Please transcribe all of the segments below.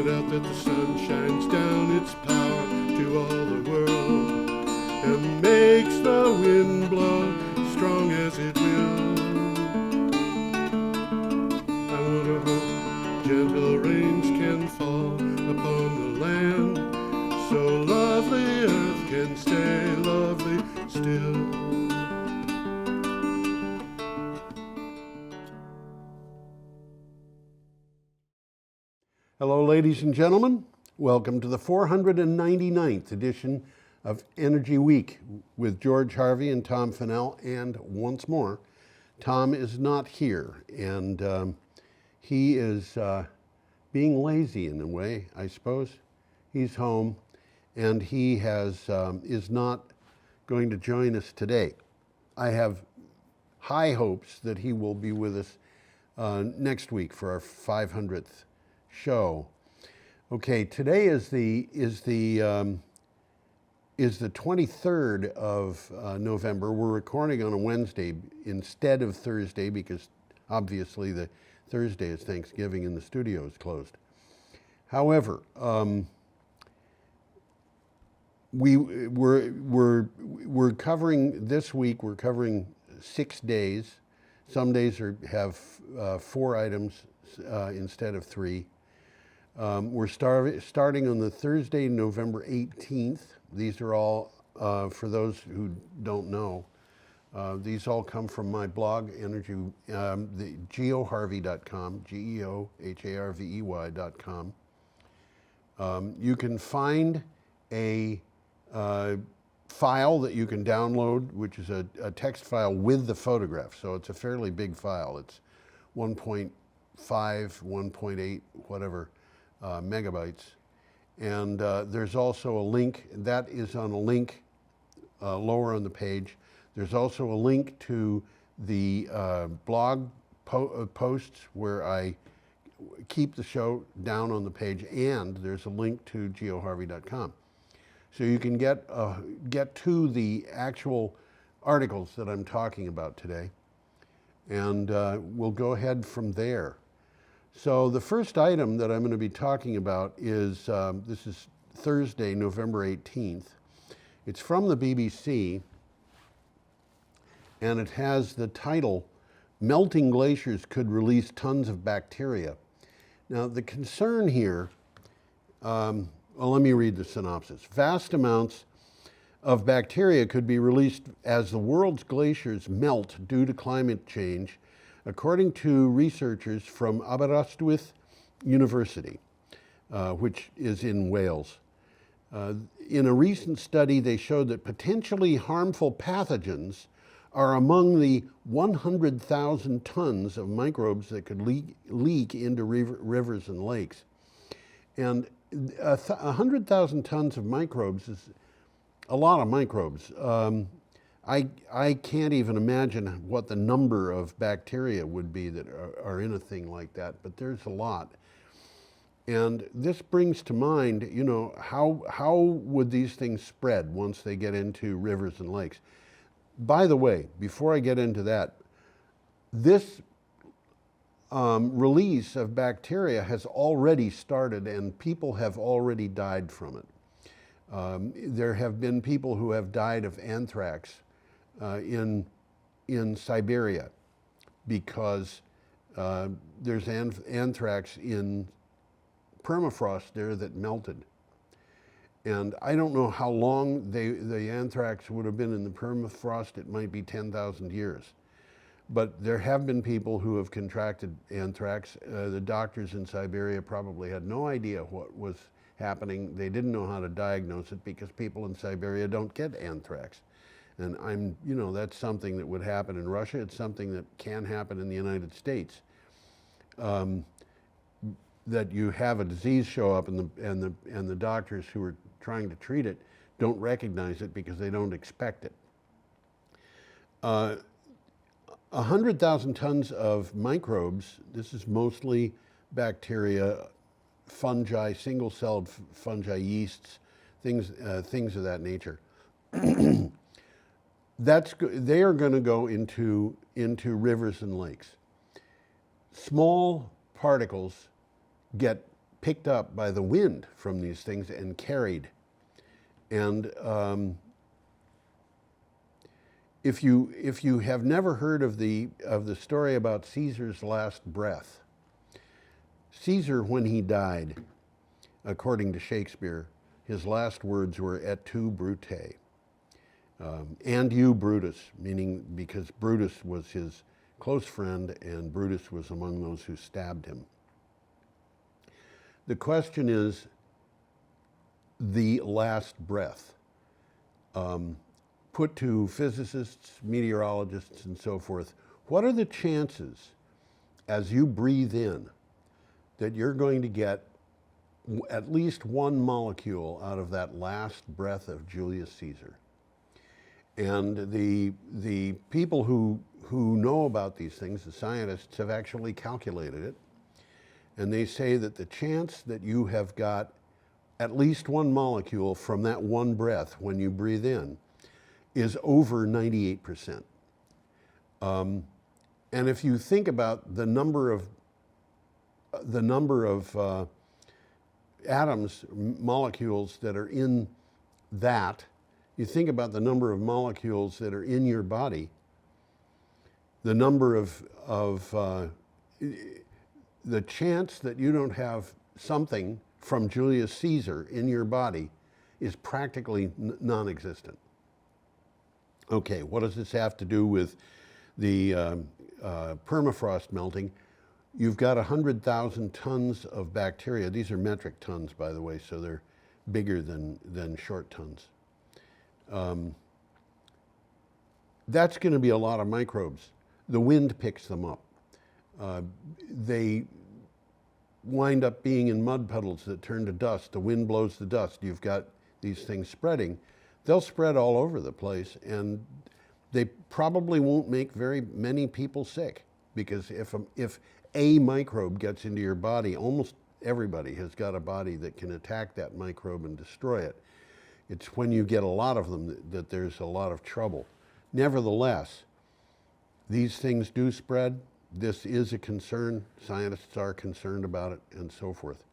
it out that the sun shines down its power to all the world and makes the wind blow strong as it will. I wonder how gentle rains can fall upon the land, so lovely earth can stay lovely still. Hello, ladies and gentlemen. Welcome to the 499th edition of Energy Week with George Harvey and Tom Fennell. And once more, Tom is not here, and he is being lazy in a way, I suppose. He's home, and he is not going to join us today. I have high hopes that he will be with us next week for our 500th show. Okay, today is the 23rd of November. We're recording on a Wednesday instead of Thursday because obviously the Thursday is Thanksgiving and the studio is closed. However, we're covering this week. We're covering 6 days. Some days have 4 items instead of 3. We're starting on the Thursday, November 18th. These are all, for those who don't know, these all come from my blog, Energy, the geoharvey.com, geoharvey.com. You can find a file that you can download, which is a text file with the photograph. So it's a fairly big file. It's 1.5, 1.8, whatever. Megabytes, and there's also a link that is on a link lower on the page. There's also a link to the blog posts where I keep the show down on the page, and there's a link to geoharvey.com, so you can get to the actual articles that I'm talking about today, and we'll go ahead from there. So the first item that I'm going to be talking about is, this is Thursday, November 18th. It's from the BBC, and it has the title, "Melting Glaciers Could Release Tons of Bacteria." Now the concern here, well, let me read the synopsis. Vast amounts of bacteria could be released as the world's glaciers melt due to climate change, according to researchers from Aberystwyth University, which is in Wales. In a recent study, they showed that potentially harmful pathogens are among the 100,000 tons of microbes that could leak into rivers and lakes. And 100,000 tons of microbes is a lot of microbes. I can't even imagine what the number of bacteria would be that are in a thing like that, but there's a lot. And this brings to mind, you know, how would these things spread once they get into rivers and lakes? By the way, before I get into that, this release of bacteria has already started and people have already died from it. There have been people who have died of anthrax in Siberia because there's anthrax in permafrost there that melted. And I don't know how long the anthrax would have been in the permafrost. It might be 10,000 years. But there have been people who have contracted anthrax. The doctors in Siberia probably had no idea what was happening. They didn't know how to diagnose it because people in Siberia don't get anthrax. And that's something that would happen in Russia. It's something that can happen in the United States. That you have a disease show up and the doctors who are trying to treat it don't recognize it because they don't expect it. 100,000 tons of microbes. This is mostly bacteria, fungi, single-celled fungi, yeasts, things of that nature. They are going to go into rivers and lakes. Small particles get picked up by the wind from these things and carried. And if you have never heard of the story about Caesar's last breath, Caesar, when he died, according to Shakespeare, his last words were "Et tu, Brute," and you, Brutus, meaning because Brutus was his close friend and Brutus was among those who stabbed him. The question is the last breath. Put to physicists, meteorologists, and so forth, what are the chances as you breathe in that you're going to get at least one molecule out of that last breath of Julius Caesar? And the people who know about these things, the scientists, have actually calculated it. And they say that the chance that you have got at least one molecule from that one breath when you breathe in is over 98%. And if you think about the number of atoms, molecules that are in that, you think about the number of molecules that are in your body, the number the chance that you don't have something from Julius Caesar in your body is practically non-existent. Okay, what does this have to do with the permafrost melting? You've got 100,000 tons of bacteria. These are metric tons, by the way, so they're bigger than short tons. That's going to be a lot of microbes. The wind picks them up. They wind up being in mud puddles that turn to dust. The wind blows the dust. You've got these things spreading. They'll spread all over the place, and they probably won't make very many people sick, because if a microbe gets into your body, almost everybody has got a body that can attack that microbe and destroy it. It's when you get a lot of them that there's a lot of trouble. Nevertheless, these things do spread. This is a concern. Scientists are concerned about it, and so forth.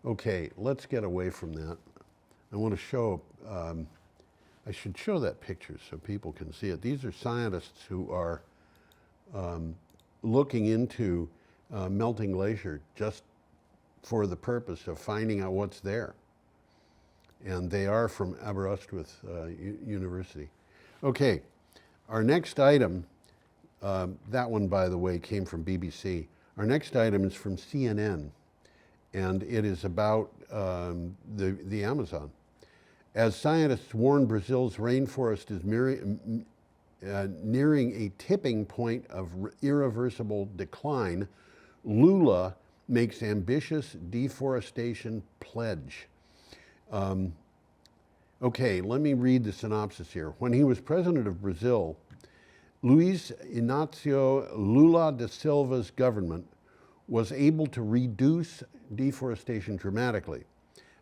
Okay, let's get away from that. I want to show, I should show that picture so people can see it. These are scientists who are looking into melting glacier just for the purpose of finding out what's there. And they are from Aberystwyth University. Okay, our next item, that one, by the way, came from BBC. Our next item is from CNN, and it is about the Amazon. As scientists warn, Brazil's rainforest is nearing a tipping point of irreversible decline. Lula makes ambitious deforestation pledge. Okay, let me read the synopsis here. When he was president of Brazil, Luiz Inácio Lula da Silva's government was able to reduce deforestation dramatically.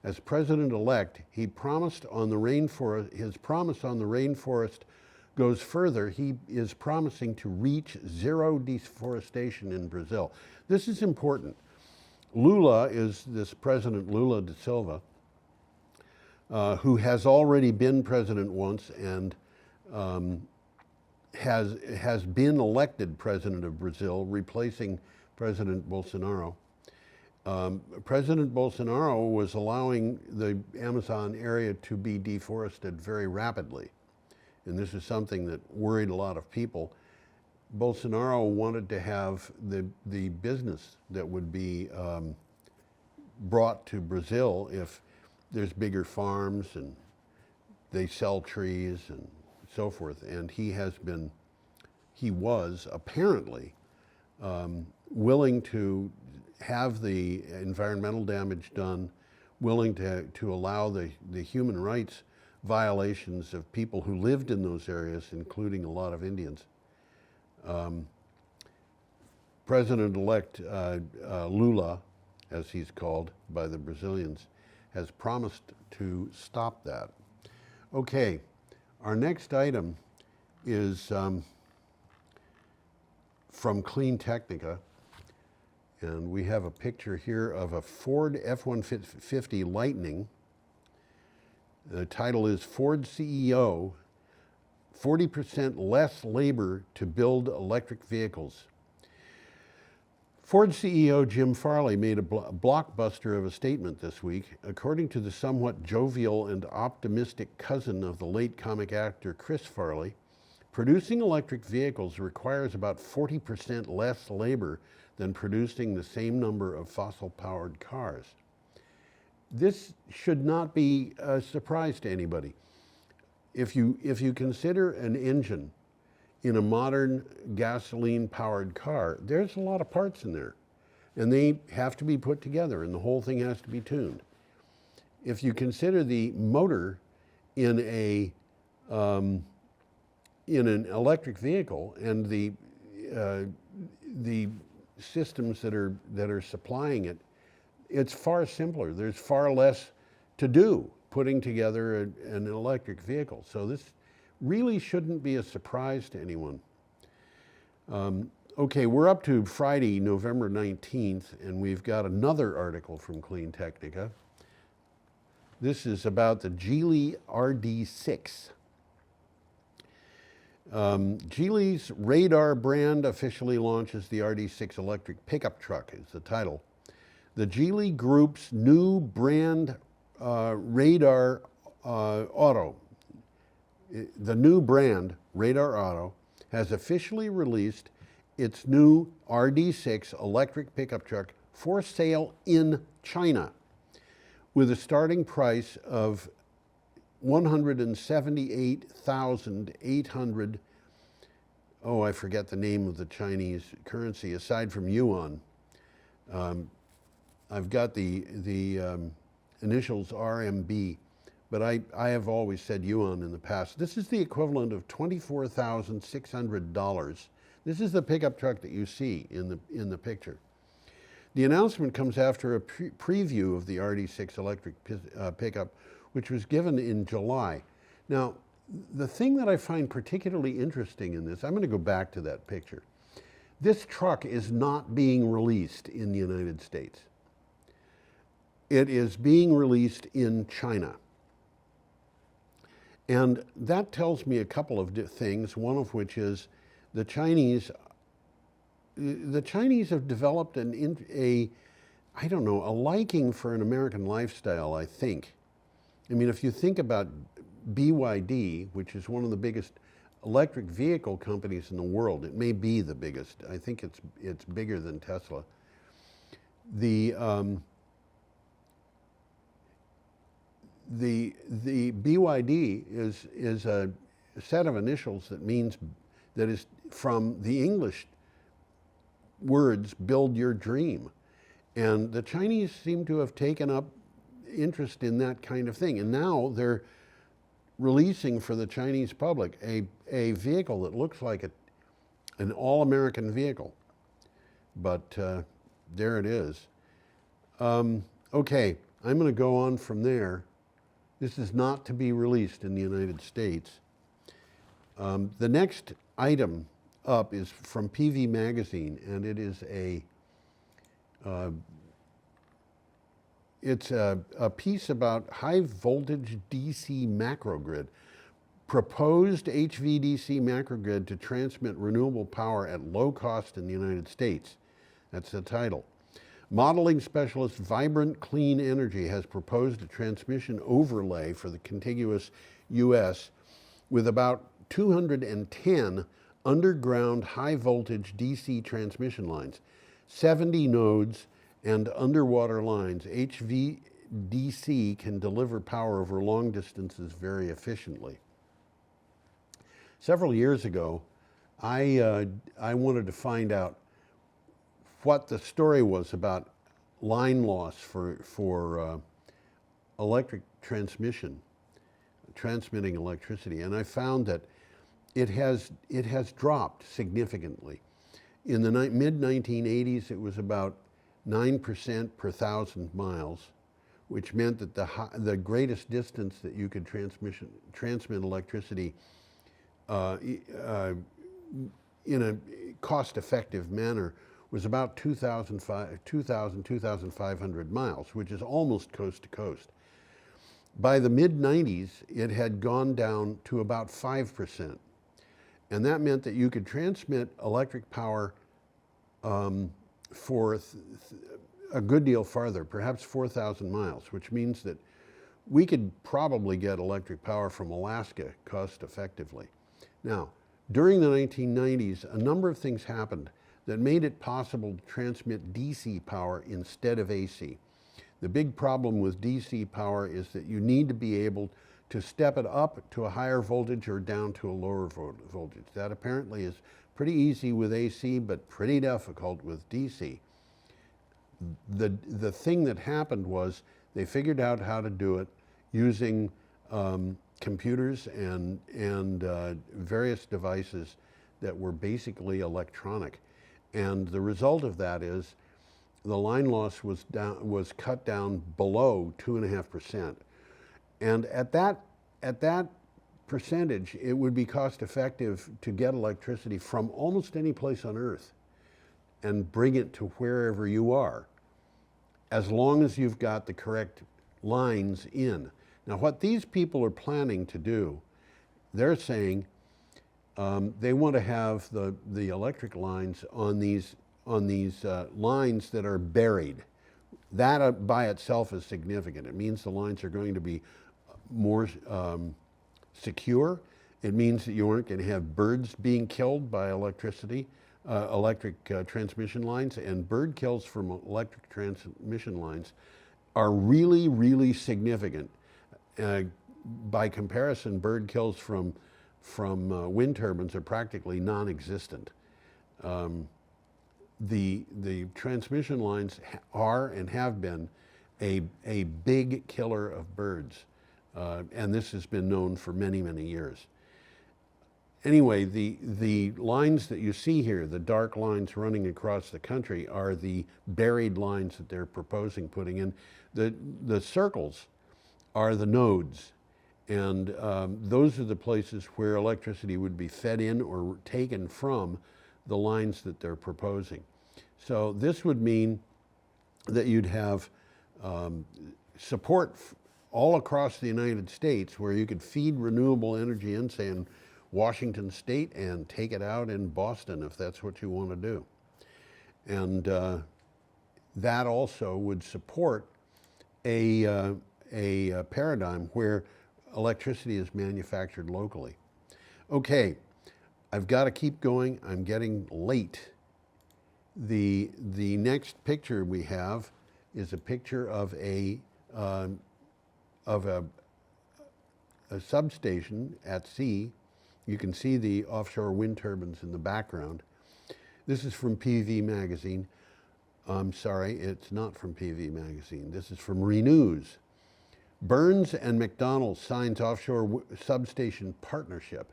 As president-elect, he promised on the rainforest, his promise on the rainforest goes further. He is promising to reach zero deforestation in Brazil. This is important. Lula is this President Lula da Silva, who has already been president once and has been elected president of Brazil, replacing President Bolsonaro. President Bolsonaro was allowing the Amazon area to be deforested very rapidly. And this is something that worried a lot of people. Bolsonaro wanted to have the business that would be brought to Brazil if there's bigger farms and they sell trees and so forth. And he was apparently willing to have the environmental damage done, willing to allow the human rights violations of people who lived in those areas, including a lot of Indians. President-elect Lula, as he's called by the Brazilians, has promised to stop that. Okay, our next item is from Clean Technica. And we have a picture here of a Ford F-150 Lightning. The title is Ford CEO, 40% less labor to build electric vehicles. Ford CEO Jim Farley made a blockbuster of a statement this week. According to the somewhat jovial and optimistic cousin of the late comic actor Chris Farley, producing electric vehicles requires about 40% less labor than producing the same number of fossil-powered cars. This should not be a surprise to anybody. If you consider an engine in a modern gasoline-powered car, there's a lot of parts in there, and they have to be put together, and the whole thing has to be tuned. If you consider the motor in an electric vehicle and the systems that are supplying it, it's far simpler. There's far less to do putting together an electric vehicle. So this really shouldn't be a surprise to anyone. Okay, we're up to Friday, November 19th, and we've got another article from Clean Technica. This is about the Geely RD6. Geely's Radar brand officially launches the RD6 electric pickup truck, is the title. The Geely Group's new brand Radar Auto. The new brand, Radar Auto, has officially released its new RD6 electric pickup truck for sale in China with a starting price of 178,800, oh, I forget the name of the Chinese currency, aside from yuan. I've got the initials RMB, but I have always said yuan in the past. This is the equivalent of $24,600. This is the pickup truck that you see in the picture. The announcement comes after a preview of the RD6 electric pickup, which was given in July. Now, the thing that I find particularly interesting in this, I'm going to go back to that picture. This truck is not being released in the United States. It is being released in China. And that tells me a couple of things, one of which is the Chinese have developed a liking for an American lifestyle, I think. I mean, if you think about BYD, which is one of the biggest electric vehicle companies in the world, it may be the biggest. I think it's bigger than Tesla. The BYD is a set of initials that is from the English words, build your dream. And the Chinese seem to have taken up interest in that kind of thing. And now they're releasing for the Chinese public a vehicle that looks like an all-American vehicle. But there it is. Okay, I'm going to go on from there. This is not to be released in the United States. The next item up is from PV Magazine, and it is it's a piece about high voltage DC macrogrid, proposed HVDC macrogrid to transmit renewable power at low cost in the United States. That's the title. Modeling specialist Vibrant Clean Energy has proposed a transmission overlay for the contiguous U.S. with about 210 underground high voltage DC transmission lines, 70 nodes, and underwater lines. HVDC can deliver power over long distances very efficiently. Several years ago, I wanted to find out what the story was about line loss for electric transmission, transmitting electricity, and I found that it has dropped significantly. In the mid-1980s, it was about 9% per 1,000 miles, which meant that the greatest distance that you could transmit electricity in a cost-effective manner was about 2,500 miles, which is almost coast to coast. By the mid-90s, it had gone down to about 5%. And that meant that you could transmit electric power for a good deal farther, perhaps 4,000 miles, which means that we could probably get electric power from Alaska cost effectively. Now, during the 1990s, a number of things happened that made it possible to transmit DC power instead of AC. The big problem with DC power is that you need to be able to step it up to a higher voltage or down to a lower voltage. That apparently is pretty easy with AC, but pretty difficult with DC. The thing that happened was they figured out how to do it using computers and various devices that were basically electronic. And the result of that is the line loss was cut down below 2.5%. And at that percentage, it would be cost effective to get electricity from almost any place on Earth and bring it to wherever you are, as long as you've got the correct lines in. Now, what these people are planning to do, they're saying they want to have the electric lines on these lines that are buried. That by itself is significant. It means the lines are going to be more secure. It means that you aren't going to have birds being killed by electric transmission lines, and bird kills from electric transmission lines are really, really significant. By comparison, bird kills from wind turbines are practically non-existent. The transmission lines are and have been a big killer of birds, and this has been known for many, many years. Anyway, the lines that you see here, the dark lines running across the country, are the buried lines that they're proposing putting in. The circles are the nodes, and those are the places where electricity would be fed in or taken from the lines that they're proposing. So this would mean that you'd have support all across the United States where you could feed renewable energy in, say, in Washington State and take it out in Boston if that's what you want to do. And that also would support a paradigm where electricity is manufactured locally. Okay, I've got to keep going. I'm getting late. The next picture we have is a picture of a substation at sea. You can see the offshore wind turbines in the background. This is from PV Magazine. I'm sorry, it's not from PV Magazine. This is from Renews. Burns and McDonnell signs offshore substation partnership.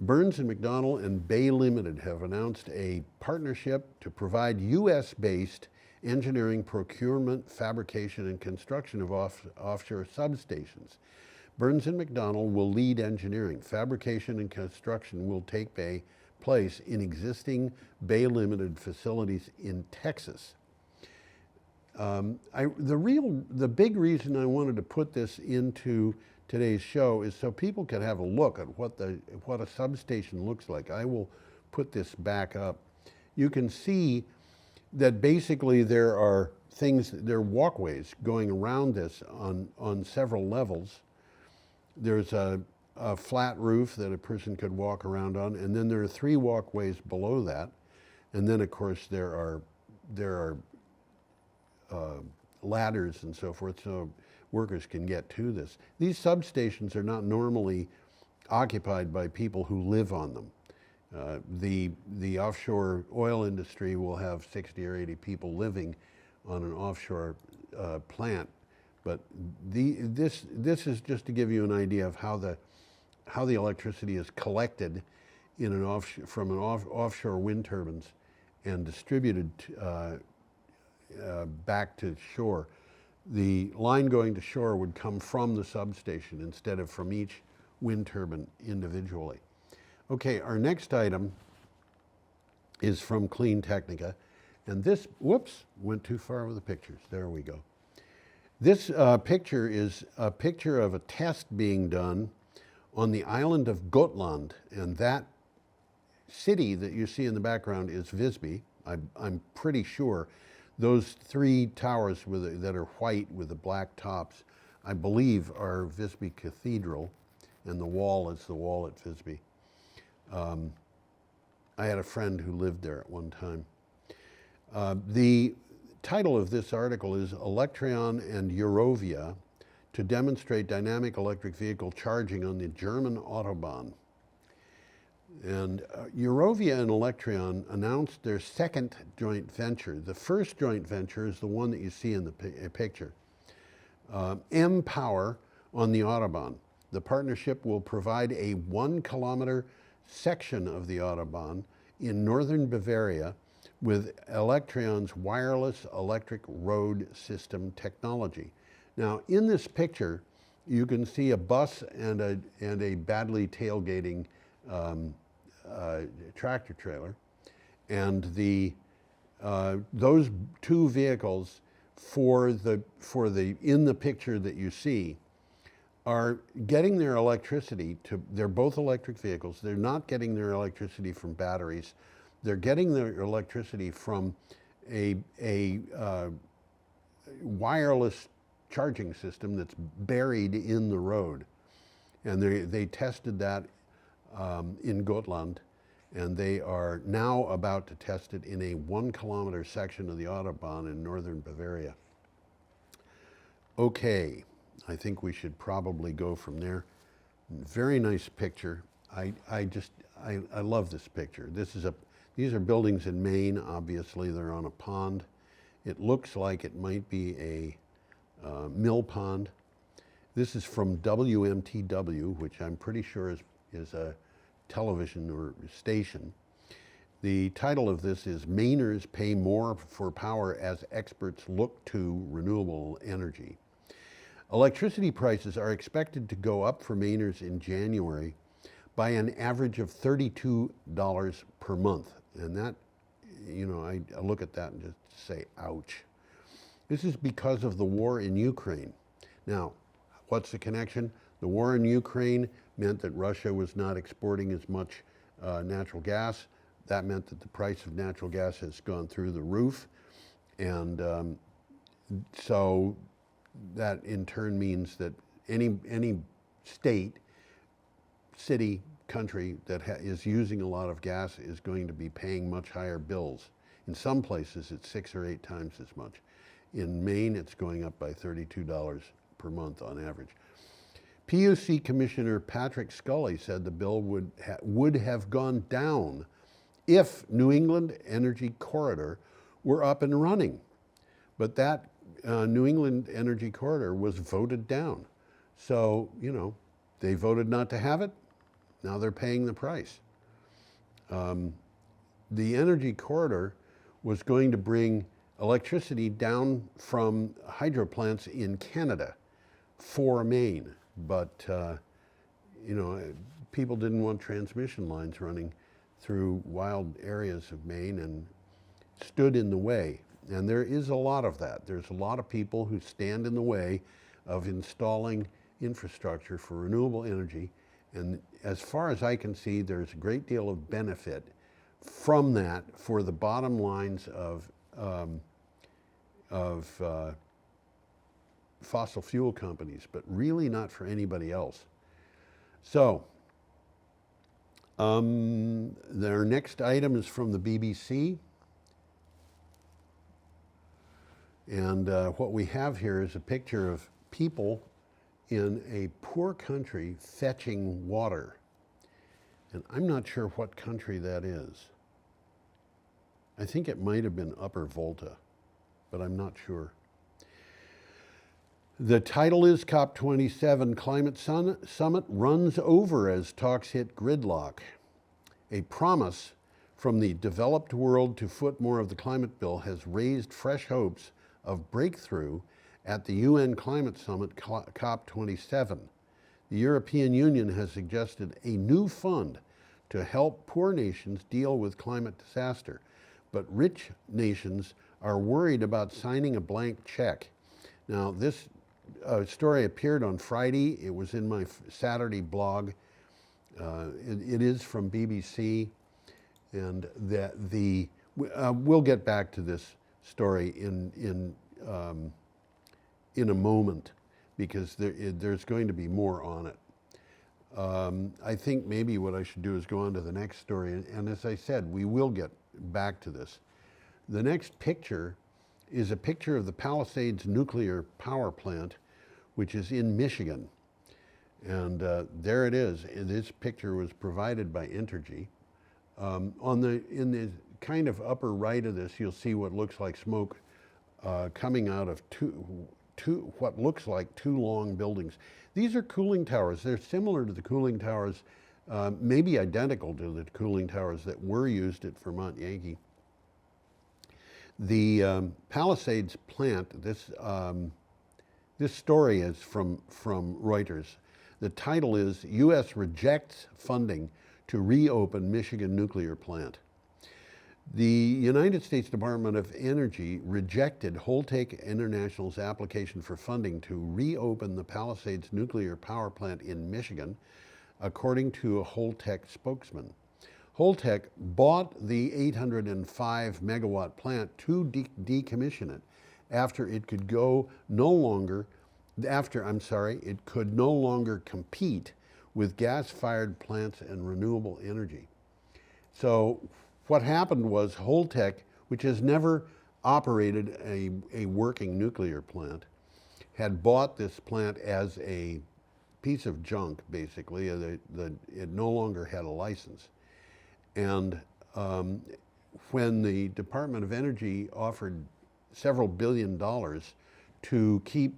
Burns and McDonnell and Bay Limited have announced a partnership to provide US-based engineering, procurement, fabrication, and construction of offshore substations. Burns and McDonnell will lead engineering. Fabrication and construction will take place in existing Bay Limited facilities in Texas. The big reason I wanted to put this into today's show is so people can have a look at what a substation looks like. I will put this back up. You can see that basically there are walkways going around this on several levels. There's a flat roof that a person could walk around on, and then there are 3 walkways below that, and then of course there are ladders and so forth so workers can get to this. These substations are not normally occupied by people who live on them. The offshore oil industry will have 60 or 80 people living on an offshore plant, but this is just to give you an idea of how the electricity is collected from offshore wind turbines and distributed back to shore. The line going to shore would come from the substation instead of from each wind turbine individually. Okay, our next item is from Clean Technica. And this, whoops, went too far with the pictures. There we go. This picture is a picture of a test being done on the island of Gotland. And that city that you see in the background is Visby. I'm pretty sure those three towers that are white with the black tops, I believe, are Visby Cathedral, and the wall is the wall at Visby. I had a friend who lived there at one time. The title of this article is Electron and Eurovia to demonstrate dynamic electric vehicle charging on the German Autobahn. And Eurovia and Electron announced their second joint venture. The first joint venture is the one that you see in the picture. M-Power on the Autobahn. The partnership will provide a 1 kilometer section of the Autobahn in northern Bavaria with Electron's wireless electric road system technology. Now, in this picture, you can see a bus and a badly tailgating tractor trailer, and those two vehicles in the picture that you see are getting their electricity they're both electric vehicles. They're not getting their electricity from batteries. They're getting their electricity from a wireless charging system that's buried in the road. And they tested that in Gotland, and they are now about to test it in a 1 kilometer section of the Autobahn in northern Bavaria. Okay, I think we should probably go from there. Very nice picture. I love this picture. These are buildings in Maine. Obviously, they're on a pond. It looks like it might be a mill pond. This is from WMTW, which I'm pretty sure is a television or station. The title of this is Mainers Pay More for Power as Experts Look to Renewable Energy. Electricity prices are expected to go up for Mainers in January by an average of $32 per month. And that, I look at that and just say, ouch. This is because of the war in Ukraine. Now, what's the connection? The war in Ukraine meant that Russia was not exporting as much natural gas. That meant that the price of natural gas has gone through the roof. And so that in turn means that any state, city, country that is using a lot of gas is going to be paying much higher bills. In some places, it's 6 or 8 times as much. In Maine, it's going up by $32 per month on average. PUC Commissioner Patrick Scully said the bill would have gone down if New England Energy Corridor were up and running. But that New England Energy Corridor was voted down. So, they voted not to have it. Now they're paying the price. The energy corridor was going to bring electricity down from hydro plants in Canada for Maine. But, people didn't want transmission lines running through wild areas of Maine and stood in the way. And there is a lot of that. There's a lot of people who stand in the way of installing infrastructure for renewable energy. And as far as I can see, there's a great deal of benefit from that for the bottom lines of fossil fuel companies, but really not for anybody else. So, their next item is from the BBC. And what we have here is a picture of people in a poor country fetching water. And I'm not sure what country that is. I think it might have been Upper Volta, but I'm not sure. The title is COP27 Climate Summit Runs Over as Talks Hit Gridlock. A promise from the developed world to foot more of the climate bill has raised fresh hopes of breakthrough at the UN Climate Summit COP27. The European Union has suggested a new fund to help poor nations deal with climate disaster. But rich nations are worried about signing a blank check. Now, this story appeared on Friday. It was in my Saturday blog. It is from BBC, and we'll get back to this story in a moment, because there's going to be more on it. I think maybe what I should do is go on to the next story, and as I said, we will get back to this. The next picture is a picture of the Palisades nuclear power plant, which is in Michigan. And there it is. This picture was provided by Entergy. In the kind of upper right of this, you'll see what looks like smoke coming out of what looks like two long buildings. These are cooling towers. They're similar to the cooling towers, maybe identical to the cooling towers that were used at Vermont Yankee. The Palisades plant, this story is from Reuters. The title is, U.S. Rejects Funding to Reopen Michigan Nuclear Plant. The United States Department of Energy rejected Holtec International's application for funding to reopen the Palisades nuclear power plant in Michigan, according to a Holtec spokesman. Holtec bought the 805 megawatt plant to decommission it after it could no longer compete with gas-fired plants and renewable energy. So what happened was Holtec, which has never operated a working nuclear plant, had bought this plant as a piece of junk, basically. It no longer had a license. And when the Department of Energy offered several $1 billion to keep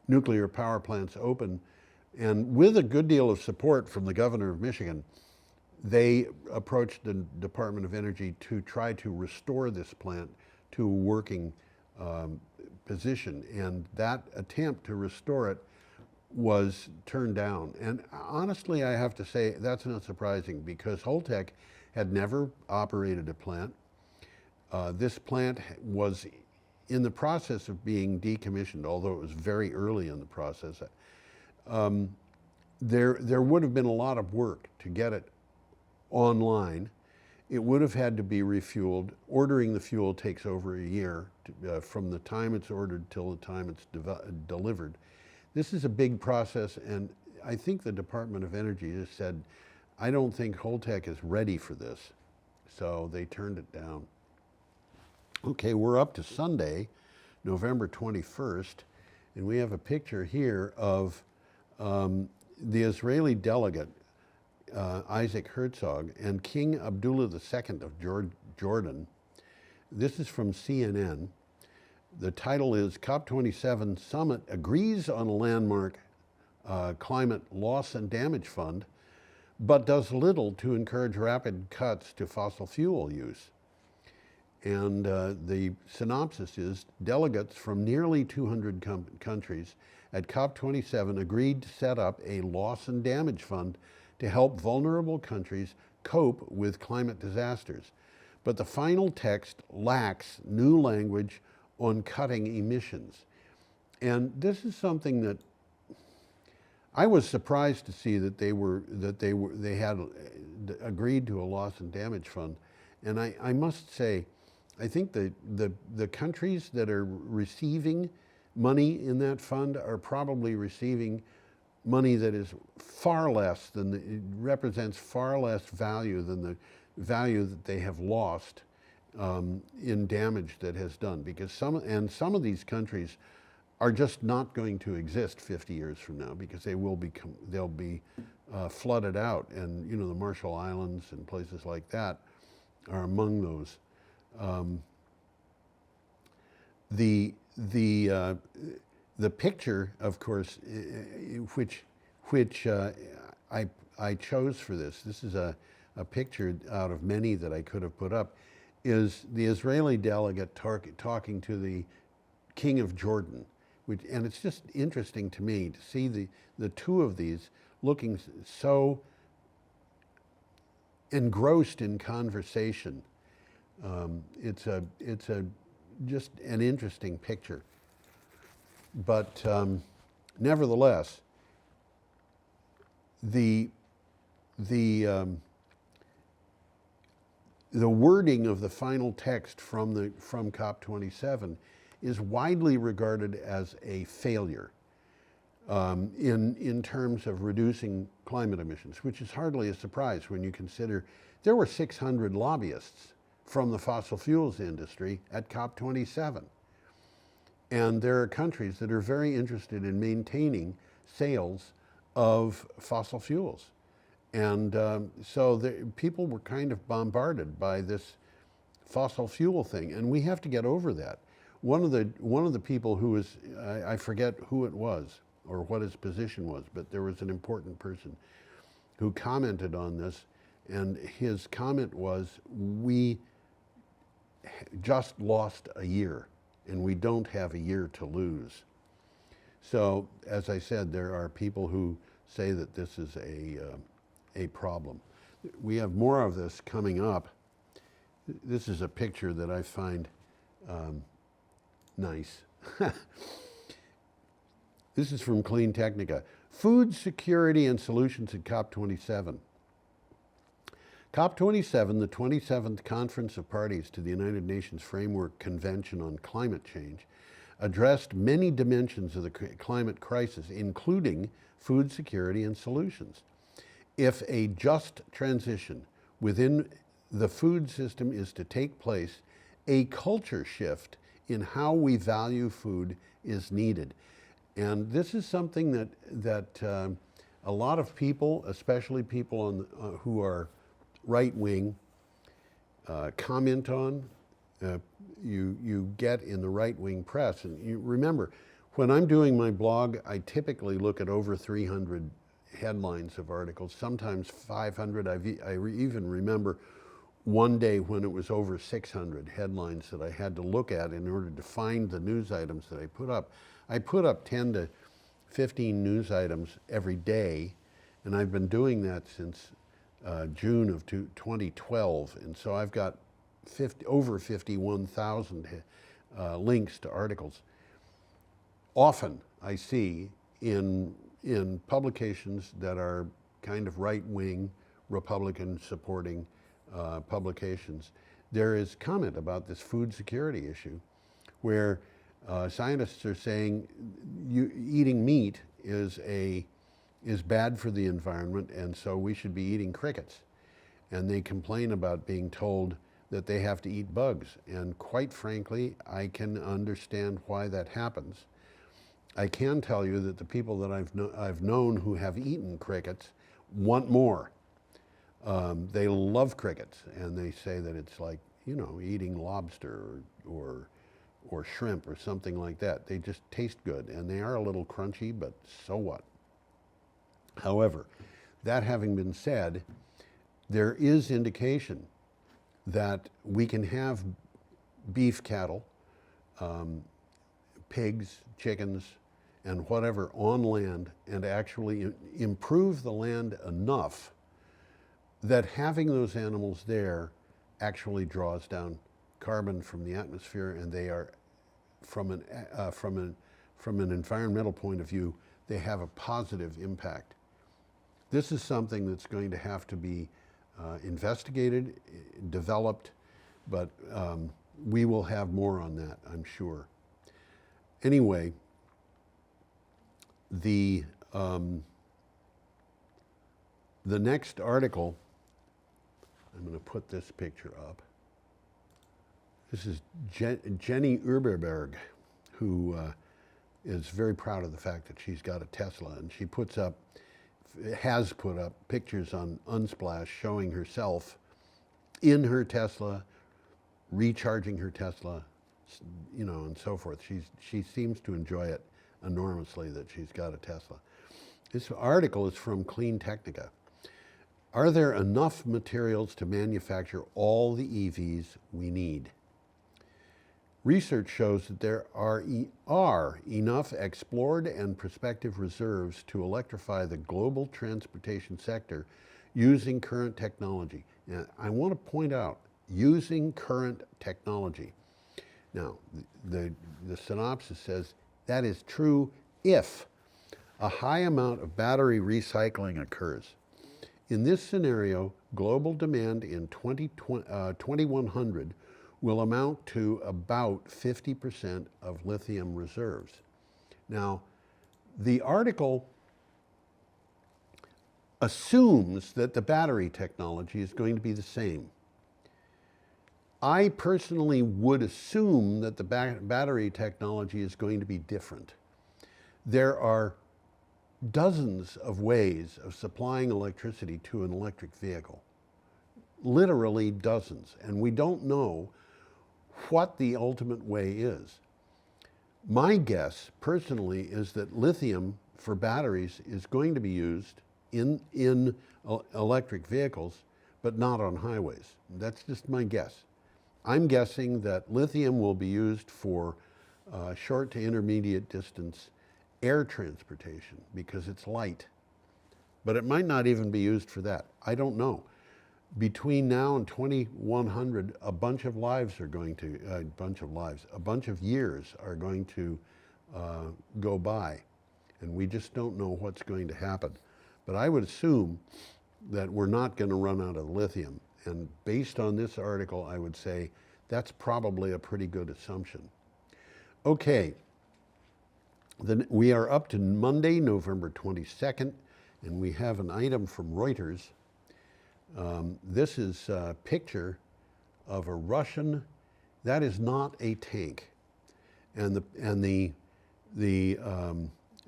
nuclear power plants open, and with a good deal of support from the governor of Michigan, they approached the Department of Energy to try to restore this plant to a working position. And that attempt to restore it was turned down. And honestly, I have to say, that's not surprising, because Holtec had never operated a plant. This plant was in the process of being decommissioned, although it was very early in the process. There would have been a lot of work to get it online. It would have had to be refueled. Ordering the fuel takes over a year from the time it's ordered till the time it's delivered. This is a big process, and I think the Department of Energy just said, I don't think Holtec is ready for this. So they turned it down. Okay, we're up to Sunday, November 21st, and we have a picture here of the Israeli delegate, Isaac Herzog, and King Abdullah II of Jordan. This is from CNN. The title is, COP27 Summit Agrees on a Landmark Climate Loss and Damage Fund, but does little to encourage rapid cuts to fossil fuel use. And the synopsis is, delegates from nearly 200 countries at COP27 agreed to set up a loss and damage fund to help vulnerable countries cope with climate disasters. But the final text lacks new language on cutting emissions. And this is something that I was surprised to see that they had agreed to a loss and damage fund. And I must say, I think the countries that are receiving money in that fund are probably receiving money that is far less than, it represents far less value than the value that they have lost in damage that has done. Because some of these countries are just not going to exist 50 years from now, because they'll be flooded out. And the Marshall Islands and places like that are among those. The picture, of course, which I chose for this is a picture out of many that I could have put up, is the Israeli delegate talking to the King of Jordan, and it's just interesting to me to see the two of these looking so engrossed in conversation. It's just an interesting picture. But nevertheless, the wording of the final text from COP27 is widely regarded as a failure in terms of reducing climate emissions, which is hardly a surprise when you consider there were 600 lobbyists from the fossil fuels industry at COP27. And there are countries that are very interested in maintaining sales of fossil fuels. And so people were kind of bombarded by this fossil fuel thing, and we have to get over that. One of the people who was, I forget who it was or what his position was, but there was an important person who commented on this, and his comment was, we just lost a year, and we don't have a year to lose. So, as I said, there are people who say that this is a problem. We have more of this coming up. This is a picture that I find nice. This is from Clean Technica. Food security and solutions at COP27. COP27, the 27th Conference of Parties to the United Nations Framework Convention on Climate Change, addressed many dimensions of the climate crisis, including food security and solutions. If a just transition within the food system is to take place, a culture shift in how we value food is needed. And this is something that a lot of people, especially people who are right-wing, comment on. You get in the right-wing press. And you remember, when I'm doing my blog, I typically look at over 300 headlines of articles, sometimes 500. I even remember one day when it was over 600 headlines that I had to look at in order to find the news items that I put up. I put up 10 to 15 news items every day, and I've been doing that since June of 2012, and so I've got over 51,000 links to articles. Often I see in publications that are kind of right-wing, Republican supporting publications, there is comment about this food security issue where scientists are saying eating meat is bad for the environment, and so we should be eating crickets. And they complain about being told that they have to eat bugs. And quite frankly, I can understand why that happens. I can tell you that the people that I've known who have eaten crickets want more. They love crickets, and they say that it's like, eating lobster or shrimp or something like that. They just taste good, and they are a little crunchy, but so what? However, that having been said, there is indication that we can have beef cattle, pigs, chickens, and whatever on land and actually improve the land enough that having those animals there actually draws down carbon from the atmosphere, and they are, from an environmental point of view, they have a positive impact. This is something that's going to have to be investigated, developed, but we will have more on that, I'm sure. Anyway, the next article, I'm going to put this picture up. This is Jenny Uberberg, who is very proud of the fact that she's got a Tesla, and she has put up pictures on Unsplash showing herself in her Tesla, recharging her Tesla, and so forth. She seems to enjoy it enormously that she's got a Tesla. This article is from Clean Technica. Are there enough materials to manufacture all the EVs we need? Research shows that there are enough explored and prospective reserves to electrify the global transportation sector using current technology. And I want to point out, using current technology. Now, the synopsis says that is true if a high amount of battery recycling occurs. In this scenario, global demand in 2100 will amount to about 50% of lithium reserves. Now, the article assumes that the battery technology is going to be the same. I personally would assume that the battery technology is going to be different. There are dozens of ways of supplying electricity to an electric vehicle, literally dozens, and we don't know what the ultimate way is. My guess, personally, is that lithium for batteries is going to be used in electric vehicles, but not on highways. That's just my guess. I'm guessing that lithium will be used for short to intermediate distance air transportation because it's light. But it might not even be used for that. I don't know. Between now and 2100, a bunch of years are going to go by, and we just don't know what's going to happen. But I would assume that we're not going to run out of lithium. And based on this article, I would say that's probably a pretty good assumption. Okay, then we are up to Monday, November 22nd, and we have an item from Reuters. This is a picture of a Russian, that is not a tank. And the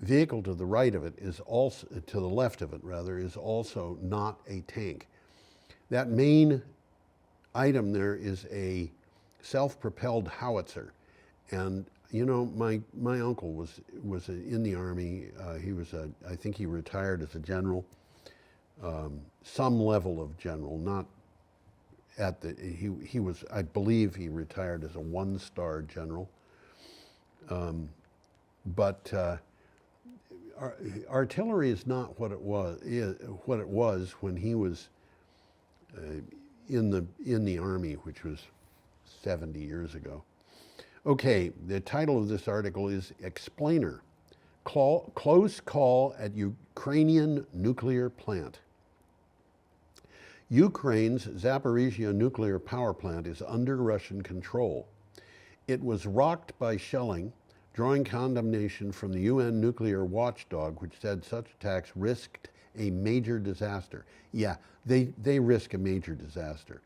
vehicle to the right of it is also, to the left of it rather, is also not a tank. That main item there is a self-propelled howitzer. And you know, my uncle was in the Army. I think he retired as a general, some level of general, not at the, he was, I believe he retired as a one-star general. But artillery is not what it was when he was in the Army, which was 70 years ago. Okay, the title of this article is Explainer, Close Call at Ukrainian Nuclear Plant. Ukraine's Zaporizhzhia nuclear power plant is under Russian control. It was rocked by shelling, drawing condemnation from the UN nuclear watchdog, which said such attacks risked a major disaster. Yeah, they risk a major disaster.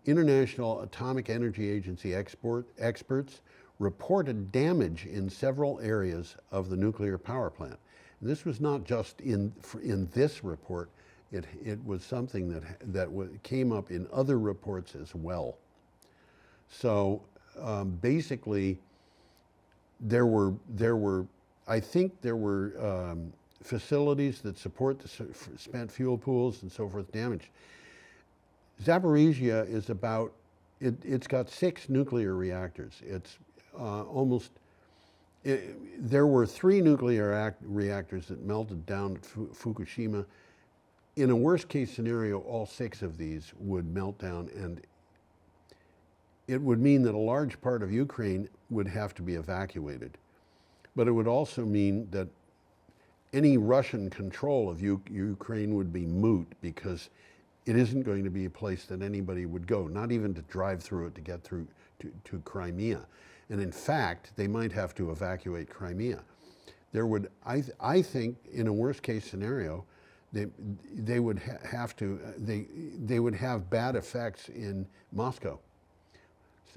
International Atomic Energy Agency experts reported damage in several areas of the nuclear power plant. And this was not just in this report, it was something that came up in other reports as well. So basically, I think there were facilities that support the spent fuel pools and so forth damaged. Zaporizhzhia is about, it's got 6 nuclear reactors. It's there were 3 nuclear reactors that melted down at Fukushima. In a worst case scenario, all 6 of these would melt down, and it would mean that a large part of Ukraine would have to be evacuated. But it would also mean that any Russian control of Ukraine would be moot, because it isn't going to be a place that anybody would go, not even to drive through it to get through to Crimea. And in fact, they might have to evacuate Crimea. There would, I think, in a worst case scenario, they would have bad effects in Moscow.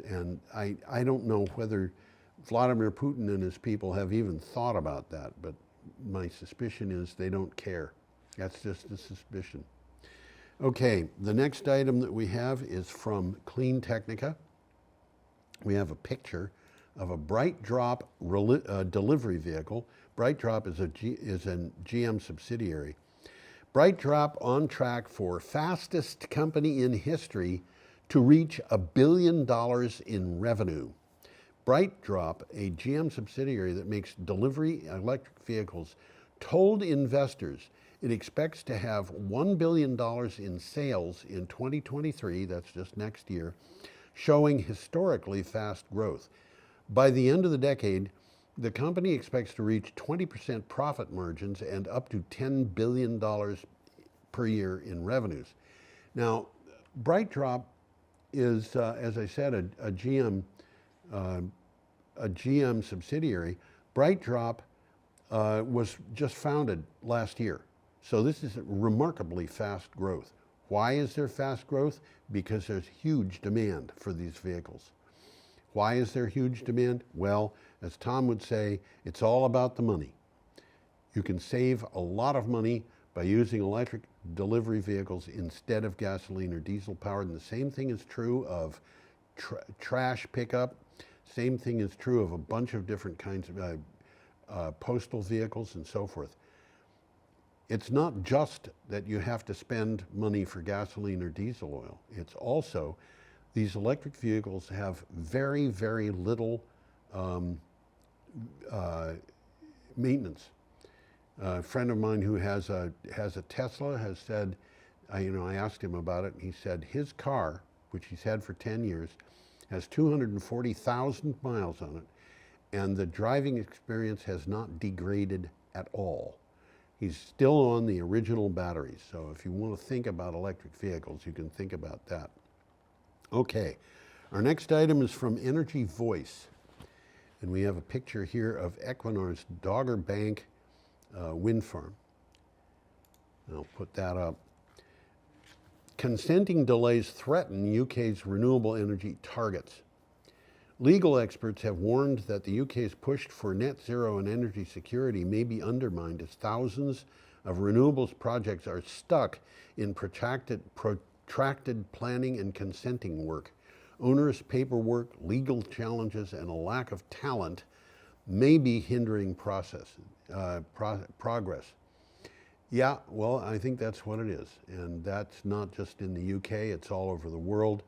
And I don't know whether Vladimir Putin and his people have even thought about that, but my suspicion is they don't care. That's just a suspicion. Okay, the next item that we have is from Clean Technica. We have a picture of a Brightdrop delivery vehicle. Brightdrop is a GM subsidiary. Brightdrop on track for fastest company in history to reach $1 billion in revenue. Brightdrop, a GM subsidiary that makes delivery electric vehicles, told investors it expects to have $1 billion in sales in 2023, that's just next year, showing historically fast growth. By the end of the decade, the company expects to reach 20% profit margins and up to $10 billion per year in revenues. Now, Brightdrop is, as I said, a GM subsidiary. Brightdrop was just founded last year. So this is remarkably fast growth. Why is there fast growth? Because there's huge demand for these vehicles. Why is there huge demand? Well, as Tom would say, it's all about the money. You can save a lot of money by using electric delivery vehicles instead of gasoline or diesel powered. And the same thing is true of trash pickup. Same thing is true of a bunch of different kinds of postal vehicles and so forth. It's not just that you have to spend money for gasoline or diesel oil. It's also these electric vehicles have very, very little maintenance. A friend of mine who has a Tesla has said, I asked him about it, and he said his car, which he's had for 10 years, has 240,000 miles on it, and the driving experience has not degraded at all. He's still on the original batteries, so if you want to think about electric vehicles, you can think about that. Okay, our next item is from Energy Voice, and we have a picture here of Equinor's Dogger Bank wind farm. I'll put that up. Consenting delays threaten UK's renewable energy targets. Legal experts have warned that the UK's push for net zero and energy security may be undermined as thousands of renewables projects are stuck in protracted planning and consenting work. Onerous paperwork, legal challenges, and a lack of talent may be hindering progress. Yeah, well, I think that's what it is. And that's not just in the UK, it's all over the world.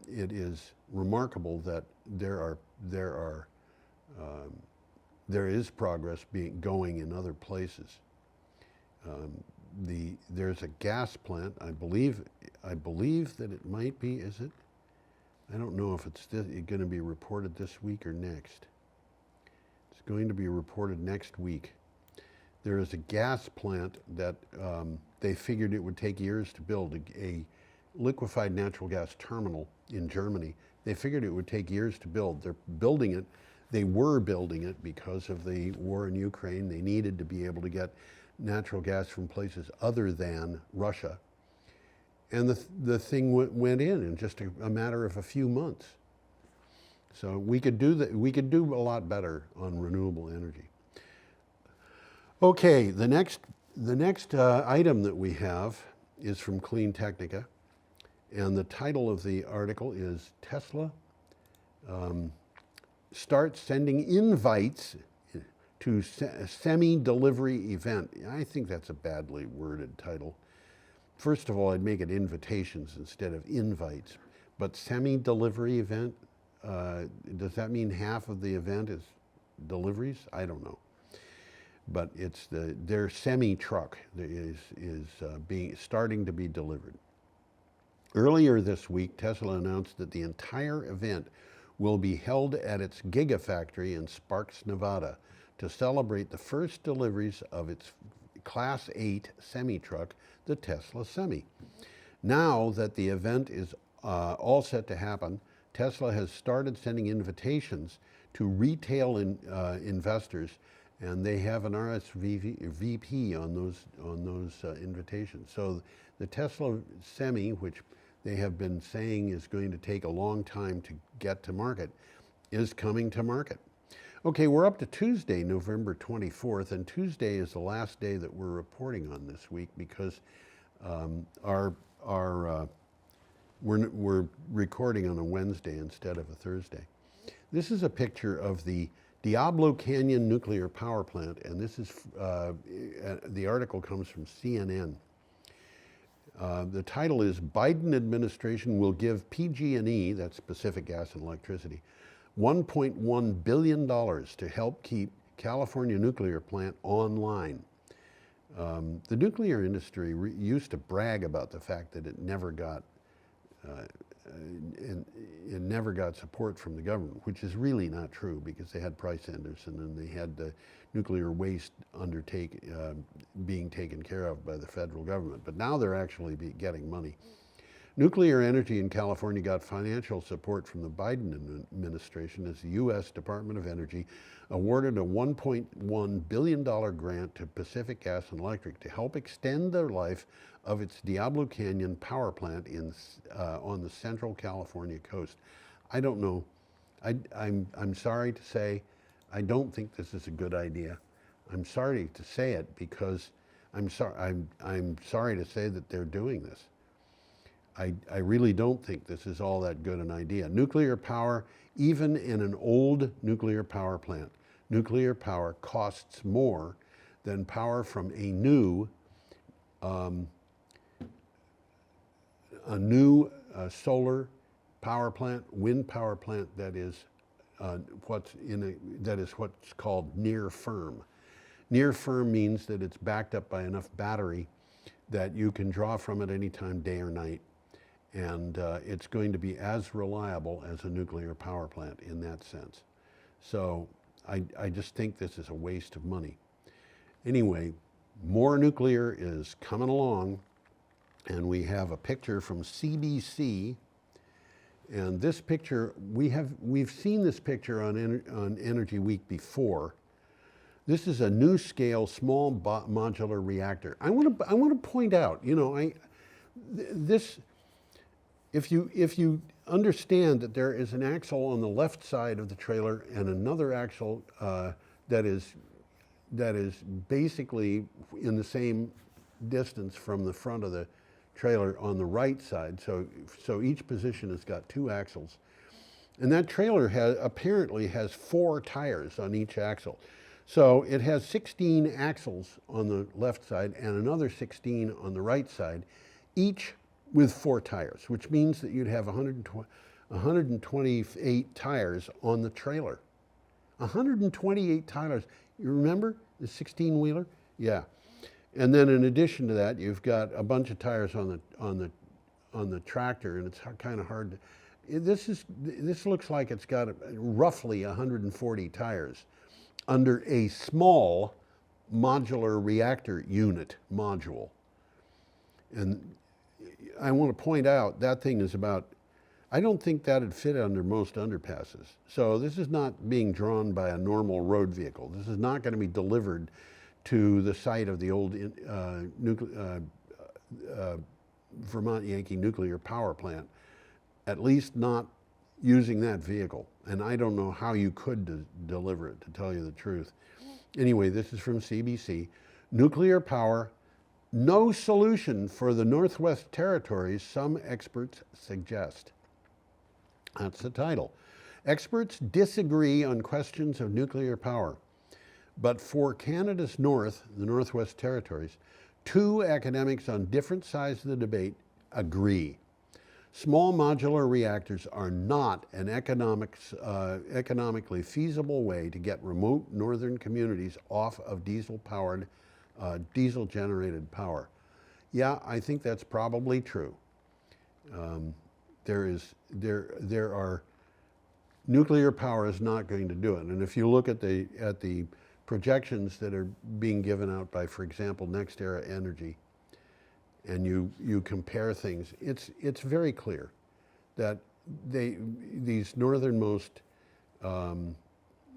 It is remarkable that there is progress going in other places. There's a gas plant. I believe that it might be. Is it? I don't know if it's going to be reported this week or next. It's going to be reported next week. There is a gas plant that they figured it would take years to build, a liquefied natural gas terminal in Germany. They figured it would take years to build. They're building it. They were building it because of the war in Ukraine. They needed to be able to get natural gas from places other than Russia. And the thing went in just a matter of a few months. So we could do that. We could do a lot better on renewable energy. Okay, the next item that we have is from Clean Technica, and the title of the article is Tesla starts sending invites to semi-delivery event. I think that's a badly worded title. First of all, I'd make it invitations instead of invites. But semi-delivery event, does that mean half of the event is deliveries? I don't know. But it's their semi-truck is starting to be delivered. Earlier this week, Tesla announced that the entire event will be held at its Gigafactory in Sparks, Nevada, to celebrate the first deliveries of its Class 8 semi-truck, the Tesla Semi. Now that the event is all set to happen, Tesla has started sending invitations to retail investors, and they have an RSVP on those invitations. So the Tesla Semi, which they have been saying is going to take a long time to get to market, is coming to market. Okay, we're up to Tuesday, November 24th, and Tuesday is the last day that we're reporting on this week because we're recording on a Wednesday instead of a Thursday. This is a picture of the Diablo Canyon nuclear power plant, and this is the article comes from CNN. The title is Biden administration will give PG&E, that's Pacific Gas and Electricity, $1.1 billion to help keep California nuclear plant online. The nuclear industry used to brag about the fact that it never got support from the government, which is really not true because they had Price-Anderson and they had the nuclear waste being taken care of by the federal government. But now they're actually getting money. Nuclear energy in California got financial support from the Biden administration as the U.S. Department of Energy awarded a $1.1 billion grant to Pacific Gas and Electric to help extend the life of its Diablo Canyon power plant on the central California coast. I don't know. I'm sorry to say, I don't think this is a good idea. I'm sorry to say it because I'm sorry to say that they're doing this. I really don't think this is all that good an idea. Nuclear power, even in an old nuclear power plant, nuclear power costs more than power from a new solar power plant, wind power plant that is what's called near firm. Near firm means that it's backed up by enough battery that you can draw from it anytime, day or night. And it's going to be as reliable as a nuclear power plant in that sense. So I just think this is a waste of money. Anyway, more nuclear is coming along, and we have a picture from CBC. And this picture, we've seen this picture on Energy Week before. This is a new scale small modular reactor. I want to point out, you know, if you understand that there is an axle on the left side of the trailer and another axle that is basically in the same distance from the front of the trailer on the right side, so each position has got two axles, and that trailer apparently has 4 tires on each axle. So it has 16 axles on the left side and another 16 on the right side, each with 4 tires, which means that you'd have 128 tires on the trailer. 128 tires. You remember the 16-wheeler? Yeah. And then in addition to that, you've got a bunch of tires on the tractor, and it's kind of hard to. This looks like it's got roughly 140 tires under a small modular reactor unit module. And I want to point out that thing is about, I don't think that'd fit under most underpasses. So this is not being drawn by a normal road vehicle. This is not going to be delivered to the site of the old Vermont Yankee nuclear power plant, at least not using that vehicle. And I don't know how you could deliver it, to tell you the truth. Anyway, this is from CBC. Nuclear power, no solution for the Northwest Territories, some experts suggest. That's the title. Experts disagree on questions of nuclear power. But for Canada's north, the Northwest Territories, 2 academics on different sides of the debate agree. Small modular reactors are not an economically feasible way to get remote northern communities off of diesel-generated power. Yeah, I think that's probably true. Nuclear power is not going to do it. And if you look at the projections that are being given out by, for example, NextEra Energy, and you compare things, it's very clear that these northernmost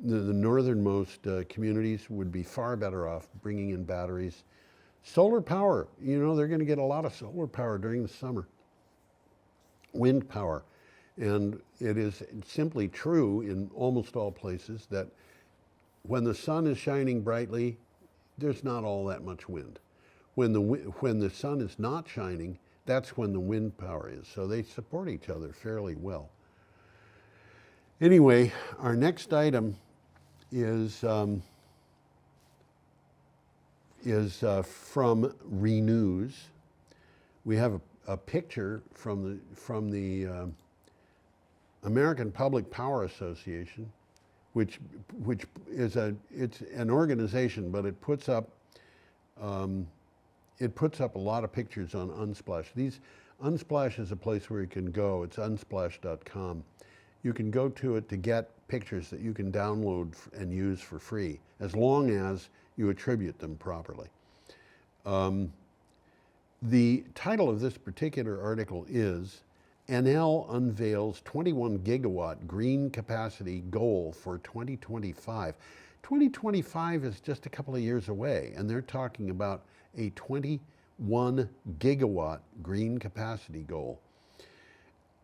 the northernmost communities would be far better off bringing in batteries. Solar power, you know, they're going to get a lot of solar power during the summer. Wind power, and it is simply true in almost all places that when the sun is shining brightly, there's not all that much wind. When the sun is not shining, that's when the wind power is. So they support each other fairly well. Anyway, our next item is from Renews. We have a picture from the American Public Power Association, which is it's an organization, but it puts up it puts up a lot of pictures on Unsplash. Unsplash is a place where you can go. It's unsplash.com. You can go to it to get pictures that you can download and use for free, as long as you attribute them properly. The title of this particular article is NL Unveils 21 Gigawatt Green Capacity Goal for 2025. 2025 is just a couple of years away, and they're talking about a 21 gigawatt green capacity goal.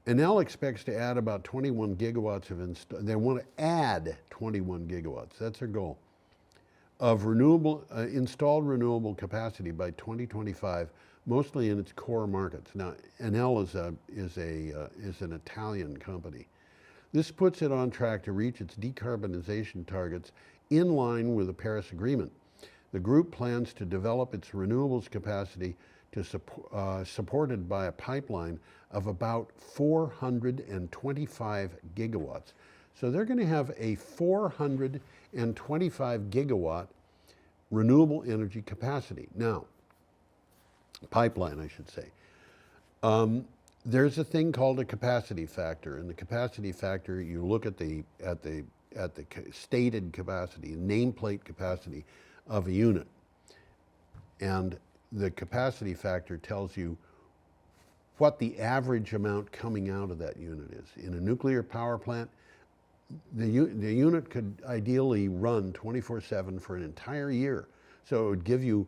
Enel expects to add about 21 gigawatts of they want to add 21 gigawatts, that's their goal, of renewable installed renewable capacity by 2025, mostly in its core markets. Now, Enel is an Italian company. This puts it on track to reach its decarbonization targets in line with the Paris Agreement. The group plans to develop its renewables capacity to supported by a pipeline of about 425 gigawatts. So they're going to have a 425 gigawatt renewable energy capacity. Now, pipeline, I should say. There's a thing called a capacity factor, and the capacity factor, you look at the stated capacity, nameplate capacity of a unit, and the capacity factor tells you what the average amount coming out of that unit is. In a nuclear power plant, the unit could ideally run 24/7 for an entire year. So it would give you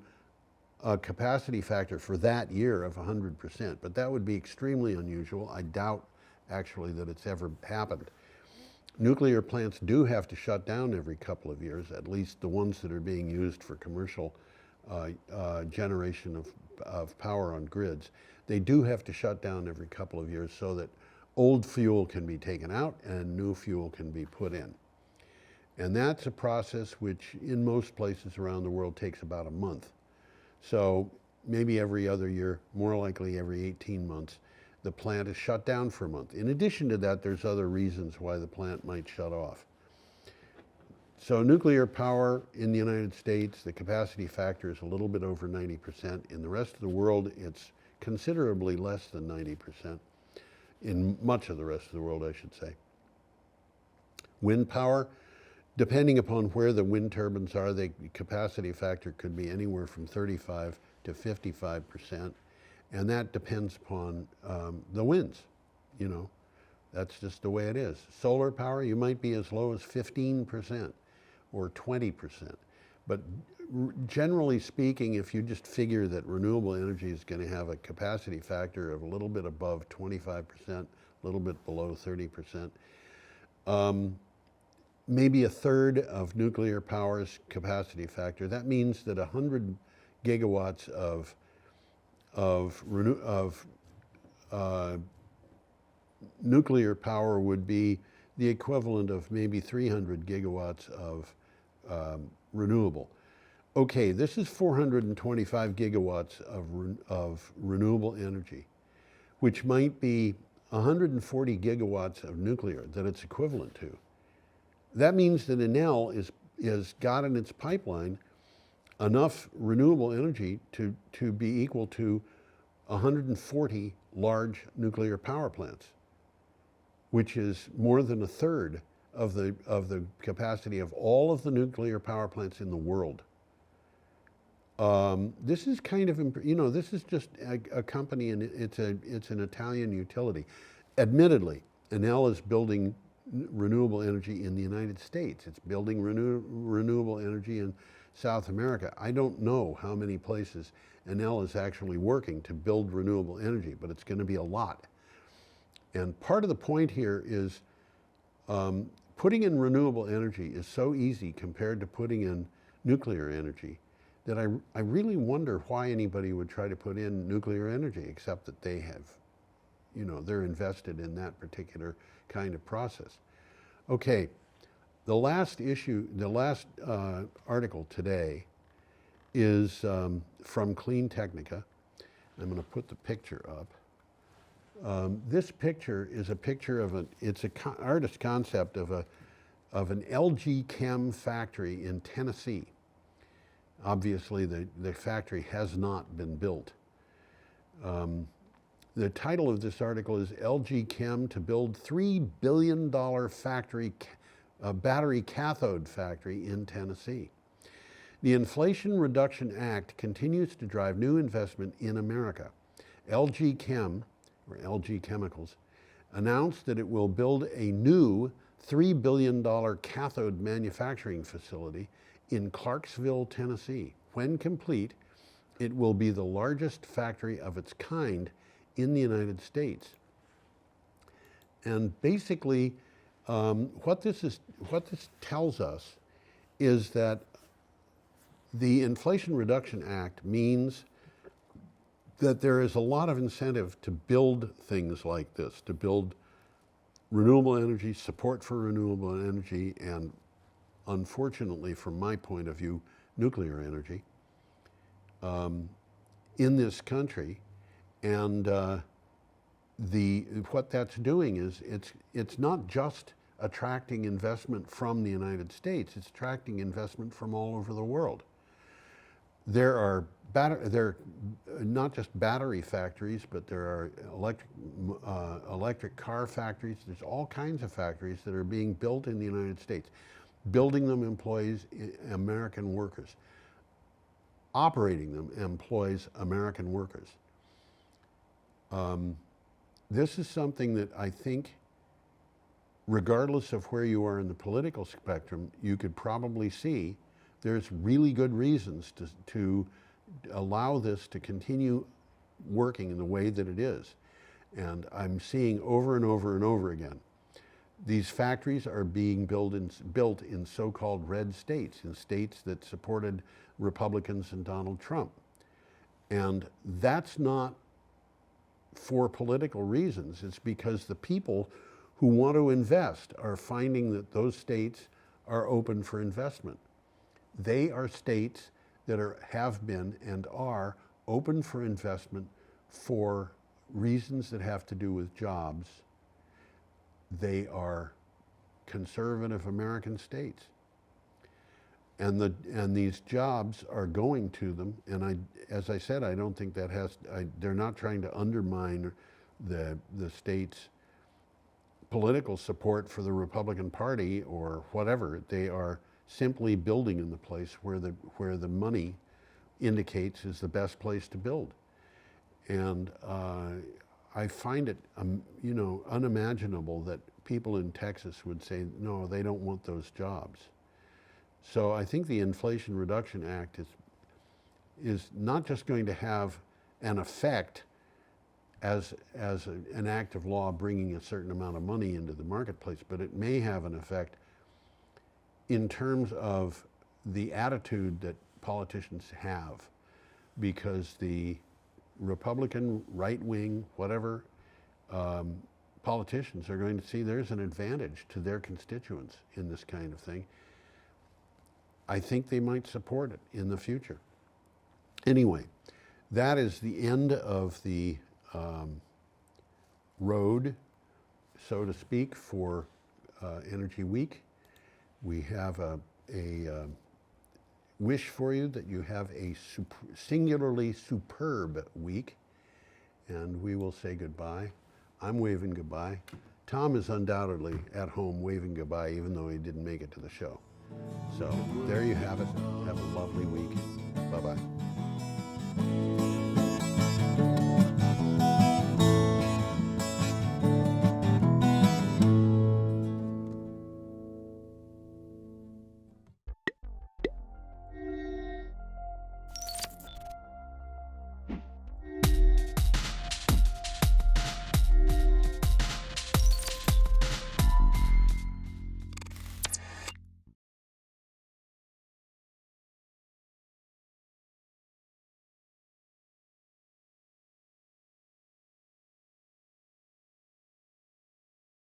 a capacity factor for that year of 100%, but that would be extremely unusual. I doubt actually that it's ever happened. Nuclear plants do have to shut down every couple of years, at least the ones that are being used for commercial generation of power on grids. They do have to shut down every couple of years so that old fuel can be taken out and new fuel can be put in. And that's a process which in most places around the world takes about a month. So maybe every other year, more likely every 18 months, the plant is shut down for a month. In addition to that, there's other reasons why the plant might shut off. So nuclear power in the United States, the capacity factor is a little bit over 90%. In the rest of the world, it's considerably less than 90%. In much of the rest of the world, I should say. Wind power, depending upon where the wind turbines are, the capacity factor could be anywhere from 35 to 55%. And that depends upon the winds, you know. That's just the way it is. Solar power, you might be as low as 15% or 20%. But generally speaking, if you just figure that renewable energy is going to have a capacity factor of a little bit above 25%, a little bit below 30%, maybe a third of nuclear power's capacity factor, that means that 100 gigawatts of nuclear power would be the equivalent of maybe 300 gigawatts of renewable. Okay, this is 425 gigawatts of renewable energy, which might be 140 gigawatts of nuclear that it's equivalent to. That means that Enel is got in its pipeline enough renewable energy to be equal to 140 large nuclear power plants, which is more than a third of the capacity of all of the nuclear power plants in the world. This is kind of, you know, this is just a company, and it's an Italian utility. Admittedly, Enel is building renewable energy in the United States. It's building renewable energy in South America. I don't know how many places Enel is actually working to build renewable energy, but it's going to be a lot. And part of the point here is putting in renewable energy is so easy compared to putting in nuclear energy that I really wonder why anybody would try to put in nuclear energy, except that they have, you know, they're invested in that particular kind of process. Okay, the last article today is from Clean Technica. I'm going to put the picture up. This picture is a picture of it's an artist concept of an LG Chem factory in Tennessee. Obviously, the factory has not been built. The title of this article is LG Chem to build $3 billion factory, battery cathode factory in Tennessee. The Inflation Reduction Act continues to drive new investment in America. LG Chem, or LG Chemicals, announced that it will build a new $3 billion cathode manufacturing facility in Clarksville, Tennessee. When complete, it will be the largest factory of its kind in the United States. And basically, what this tells us is that the Inflation Reduction Act means that there is a lot of incentive to build things like this, to build renewable energy, support for renewable energy, and unfortunately, from my point of view, nuclear energy in this country. And what that's doing is it's not just attracting investment from the United States, it's attracting investment from all over the world. There are not just battery factories, but there are electric car factories. There's all kinds of factories that are being built in the United States. Building them employs American workers. Operating them employs American workers. This is something that I think, regardless of where you are in the political spectrum, you could probably see there's really good reasons to allow this to continue working in the way that it is. And I'm seeing over and over and over again, these factories are being built in so-called red states, in states that supported Republicans and Donald Trump. And that's not for political reasons. It's because the people who want to invest are finding that those states are open for investment. They are states that have been and are open for investment for reasons that have to do with jobs. They are conservative American states. And these jobs are going to them. And as I said, I don't think that they're not trying to undermine the state's political support for the Republican Party or whatever. They are simply building in the place where the money indicates is the best place to build. And I find it unimaginable that people in Texas would say, no, they don't want those jobs. So I think the Inflation Reduction Act is not just going to have an effect as an act of law bringing a certain amount of money into the marketplace, but it may have an effect in terms of the attitude that politicians have, because the Republican, right-wing, whatever, politicians are going to see there's an advantage to their constituents in this kind of thing. I think they might support it in the future. Anyway, that is the end of the road, so to speak, for Energy Week. We have a wish for you that you have a singularly superb week, and we will say goodbye. I'm waving goodbye. Tom is undoubtedly at home waving goodbye, even though he didn't make it to the show. So there you have it. Have a lovely week. Bye-bye.